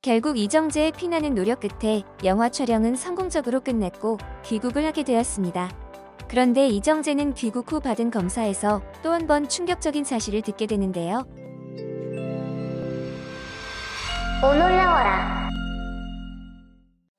결국 이정재의 피나는 노력 끝에 영화 촬영은 성공적으로 끝냈고 귀국을 하게 되었습니다. 그런데 이정재는 귀국 후 받은 검사에서 또 한 번 충격적인 사실을 듣게 되는데요. 오 놀라워라.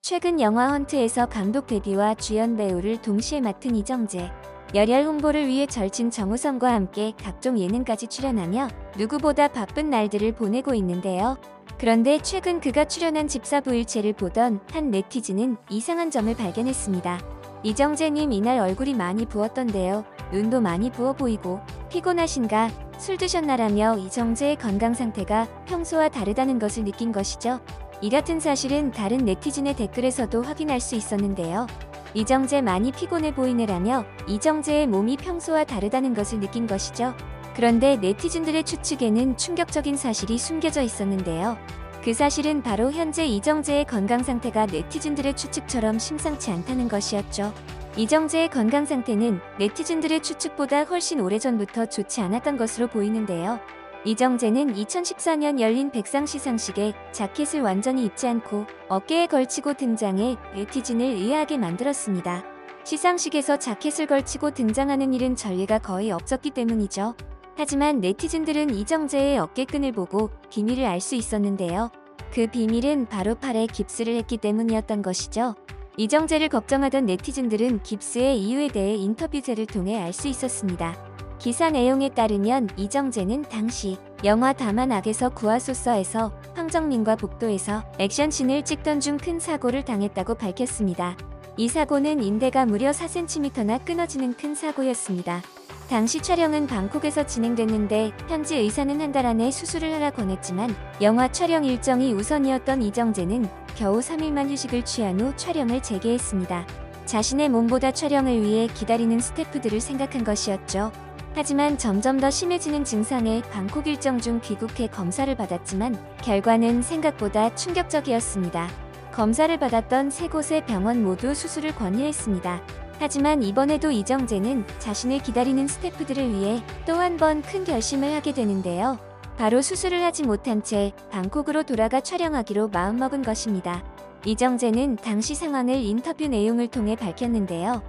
최근 영화 헌트에서 감독 데뷔와 주연 배우를 동시에 맡은 이정재. 열혈 홍보를 위해 절친 정우성과 함께 각종 예능까지 출연하며 누구보다 바쁜 날들을 보내고 있는데요. 그런데 최근 그가 출연한 집사부일체를 보던 한 네티즌은 이상한 점을 발견했습니다. 이정재님 이날 얼굴이 많이 부었던데요. 눈도 많이 부어 보이고 피곤하신가? 술 드셨나라며 이정재의 건강 상태가 평소와 다르다는 것을 느낀 것이죠. 이 같은 사실은 다른 네티즌의 댓글에서도 확인할 수 있었는데요. 이정재 많이 피곤해 보이네라며 이정재의 몸이 평소와 다르다는 것을 느낀 것이죠. 그런데 네티즌들의 추측에는 충격적인 사실이 숨겨져 있었는데요. 그 사실은 바로 현재 이정재의 건강 상태가 네티즌들의 추측처럼 심상치 않다는 것이었죠. 이정재의 건강 상태는 네티즌들의 추측보다 훨씬 오래전부터 좋지 않았던 것으로 보이는데요. 이정재는 2014년 열린 백상 시상식에 자켓을 완전히 입지 않고 어깨에 걸치고 등장해 네티즌을 의아하게 만들었습니다. 시상식에서 자켓을 걸치고 등장하는 일은 전례가 거의 없었기 때문이죠. 하지만 네티즌들은 이정재의 어깨끈을 보고 비밀을 알 수 있었는데요. 그 비밀은 바로 팔에 깁스를 했기 때문이었던 것이죠. 이정재를 걱정하던 네티즌들은 깁스의 이유에 대해 인터뷰제를 통해 알 수 있었습니다. 기사 내용에 따르면 이정재는 당시 영화 다만 악에서 구하소서에서 황정민과 복도에서 액션씬을 찍던 중 큰 사고를 당했다고 밝혔습니다. 이 사고는 인대가 무려 4cm나 끊어지는 큰 사고였습니다. 당시 촬영은 방콕에서 진행됐는데 현지 의사는 한 달 안에 수술을 하라 권했지만 영화 촬영 일정이 우선이었던 이정재는 겨우 3일만 휴식을 취한 후 촬영을 재개했습니다. 자신의 몸보다 촬영을 위해 기다리는 스태프들을 생각한 것이었죠. 하지만 점점 더 심해지는 증상에 방콕 일정 중 귀국해 검사를 받았지만 결과는 생각보다 충격적이었습니다. 검사를 받았던 3곳의 병원 모두 수술을 권유했습니다. 하지만 이번에도 이정재는 자신을 기다리는 스태프들을 위해 또 한 번 큰 결심을 하게 되는데요. 바로 수술을 하지 못한 채 방콕으로 돌아가 촬영하기로 마음먹은 것입니다. 이정재는 당시 상황을 인터뷰 내용을 통해 밝혔는데요.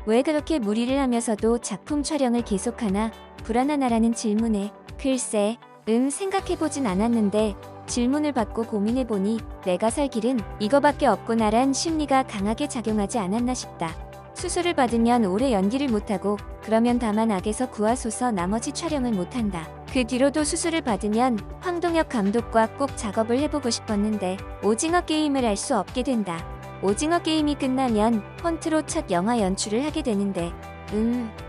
왜 그렇게 무리를 하면서도 작품 촬영을 계속하나 불안하나라는 질문에 글쎄, 생각해보진 않았는데 질문을 받고 고민해보니 내가 살 길은 이거밖에 없구나란 심리가 강하게 작용하지 않았나 싶다. 수술을 받으면 오래 연기를 못하고 그러면 다만 악에서 구하소서 나머지 촬영을 못한다. 그 뒤로도 수술을 받으면 황동혁 감독과 꼭 작업을 해보고 싶었는데 오징어 게임을 할 수 없게 된다. 오징어 게임이 끝나면 헌트로 첫 영화 연출을 하게 되는데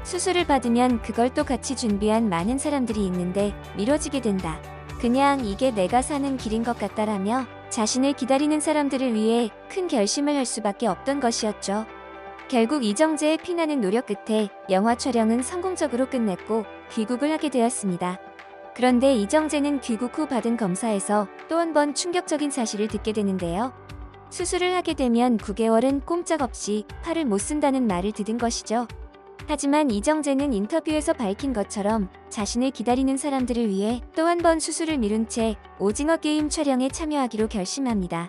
수술을 받으면 그걸 또 같이 준비한 많은 사람들이 있는데 미뤄지게 된다. 그냥 이게 내가 사는 길인 것 같다라며 자신을 기다리는 사람들을 위해 큰 결심을 할 수밖에 없던 것이었죠. 결국 이정재의 피나는 노력 끝에 영화 촬영은 성공적으로 끝냈고 귀국을 하게 되었습니다. 그런데 이정재는 귀국 후 받은 검사에서 또 한 번 충격적인 사실을 듣게 되는데요. 수술을 하게 되면 9개월은 꼼짝없이 팔을 못 쓴다는 말을 들은 것이죠. 하지만 이정재는 인터뷰에서 밝힌 것처럼 자신을 기다리는 사람들을 위해 또 한 번 수술을 미룬 채 오징어 게임 촬영에 참여하기로 결심합니다.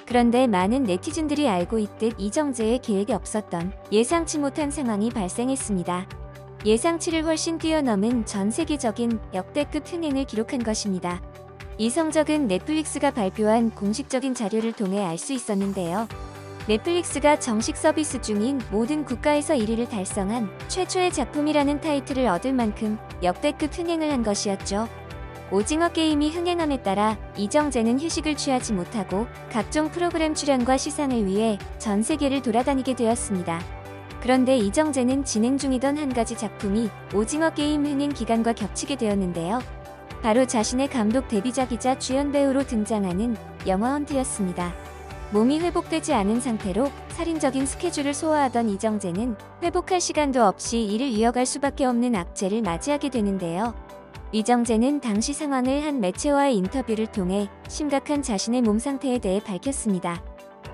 그런데 많은 네티즌들이 알고 있듯 이정재의 계획에 없었던 예상치 못한 상황이 발생했습니다. 예상치를 훨씬 뛰어넘은 전 세계적인 역대급 흥행을 기록한 것입니다. 이 성적은 넷플릭스가 발표한 공식적인 자료를 통해 알 수 있었는데요. 넷플릭스가 정식 서비스 중인 모든 국가에서 1위를 달성한 최초의 작품이라는 타이틀을 얻을 만큼 역대급 흥행을 한 것이었죠. 오징어 게임이 흥행함에 따라 이정재는 휴식을 취하지 못하고 각종 프로그램 출연과 시상을 위해 전 세계를 돌아다니게 되었습니다. 그런데 이정재는 진행 중이던 한 가지 작품이 오징어 게임 흥행 기간과 겹치게 되었는데요. 바로 자신의 감독 데뷔작이자 주연 배우로 등장하는 영화 헌트였습니다. 몸이 회복되지 않은 상태로 살인적인 스케줄을 소화하던 이정재는 회복할 시간도 없이 이를 이어갈 수밖에 없는 악재를 맞이하게 되는데요. 이정재는 당시 상황을 한 매체와의 인터뷰를 통해 심각한 자신의 몸 상태에 대해 밝혔습니다.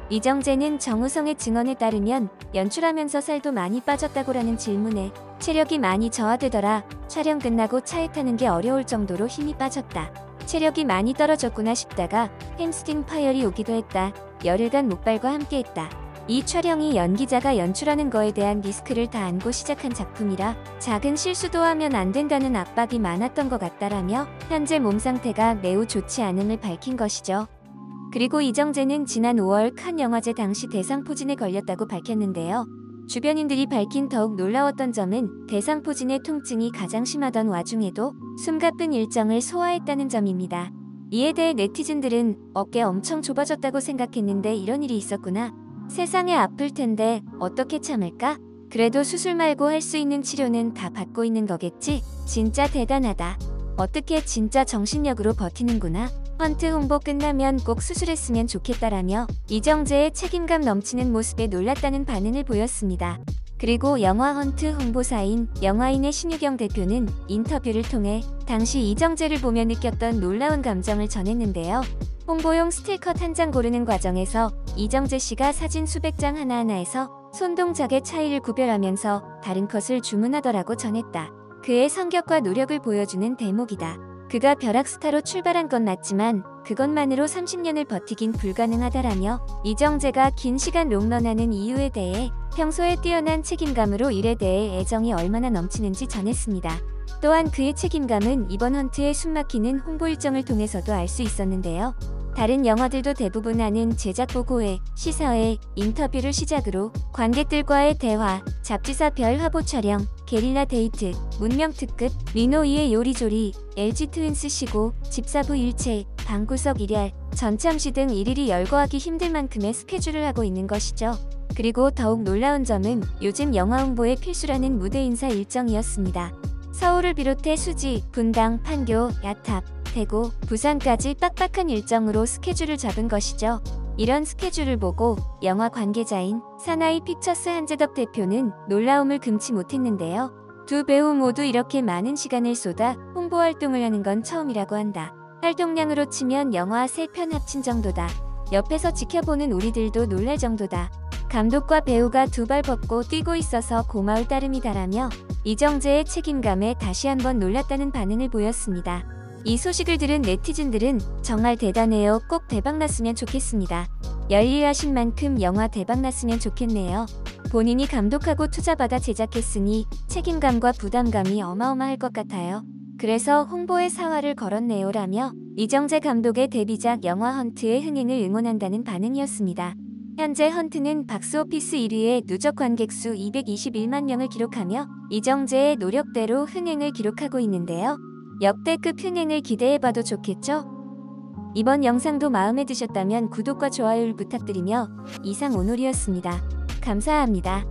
이정재는 정우성의 증언에 따르면 연출하면서 살도 많이 빠졌다고라는 질문에 체력이 많이 저하되더라. 촬영 끝나고 차에 타는 게 어려울 정도로 힘이 빠졌다. 체력이 많이 떨어졌구나 싶다가 햄스팅 파열이 오기도 했다. 열흘간 목발과 함께했다. 이 촬영이 연기자가 연출하는 거에 대한 리스크를 다 안고 시작한 작품이라 작은 실수도 하면 안 된다는 압박이 많았던 것 같다라며 현재 몸 상태가 매우 좋지 않음을 밝힌 것이죠. 그리고 이정재는 지난 5월 칸 영화제 당시 대상포진에 걸렸다고 밝혔는데요. 주변인들이 밝힌 더욱 놀라웠던 점은 대상포진의 통증이 가장 심하던 와중에도 숨가쁜 일정을 소화했다는 점입니다. 이에 대해 네티즌들은 어깨 엄청 좁아졌다고 생각했는데 이런 일이 있었구나. 세상에 아플 텐데 어떻게 참을까? 그래도 수술 말고 할 수 있는 치료는 다 받고 있는 거겠지? 진짜 대단하다. 어떻게 진짜 정신력으로 버티는구나. 헌트 홍보 끝나면 꼭 수술했으면 좋겠다라며 이정재의 책임감 넘치는 모습에 놀랐다는 반응을 보였습니다. 그리고 영화 헌트 홍보사인 영화인의 신유경 대표는 인터뷰를 통해 당시 이정재를 보며 느꼈던 놀라운 감정을 전했는데요. 홍보용 스틸컷 한 장 고르는 과정에서 이정재 씨가 사진 수백 장 하나하나에서 손동작의 차이를 구별하면서 다른 컷을 주문하더라고 전했다. 그의 성격과 노력을 보여주는 대목이다. 그가 벼락스타로 출발한 건 맞지만 그것만으로 30년을 버티긴 불가능하다라며 이정재가 긴 시간 롱런하는 이유에 대해 평소에 뛰어난 책임감으로 일에 대해 애정이 얼마나 넘치는지 전했습니다. 또한 그의 책임감은 이번 헌트의 숨막히는 홍보 일정을 통해서도 알 수 있었는데요. 다른 영화들도 대부분 하는 제작 보고회, 시사회, 인터뷰를 시작으로 관객들과의 대화, 잡지사 별 화보 촬영, 게릴라 데이트, 문명 특급, 리노 2의 요리조리, LG 트윈스 시고, 집사부 일체, 방구석 일열, 전참시 등 일일이 열거하기 힘들 만큼의 스케줄을 하고 있는 것이죠. 그리고 더욱 놀라운 점은 요즘 영화 홍보의 필수라는 무대 인사 일정이었습니다. 서울을 비롯해 수지, 분당, 판교, 야탑, 대구, 부산까지 빡빡한 일정으로 스케줄을 잡은 것이죠. 이런 스케줄을 보고 영화 관계자인 사나이 픽처스 한재덕 대표는 놀라움을 금치 못했는데요. 두 배우 모두 이렇게 많은 시간을 쏟아 홍보 활동을 하는 건 처음이라고 한다. 활동량으로 치면 영화 3편 합친 정도다. 옆에서 지켜보는 우리들도 놀랄 정도다. 감독과 배우가 두 발 벗고 뛰고 있어서 고마울 따름이다라며 이정재의 책임감에 다시 한번 놀랐다는 반응을 보였습니다. 이 소식을 들은 네티즌들은 정말 대단해요. 꼭 대박났으면 좋겠습니다. 열일하신 만큼 영화 대박났으면 좋겠네요. 본인이 감독하고 투자받아 제작했으니 책임감과 부담감이 어마어마할 것 같아요. 그래서 홍보에 사활을 걸었네요 라며 이정재 감독의 데뷔작 영화 헌트의 흥행을 응원한다는 반응이었습니다. 현재 헌트는 박스오피스 1위의 누적 관객수 221만 명을 기록하며 이정재의 노력대로 흥행을 기록하고 있는데요. 역대급 흥행을 기대해봐도 좋겠죠? 이번 영상도 마음에 드셨다면 구독과 좋아요를 부탁드리며 이상 오늘이었습니다. 감사합니다.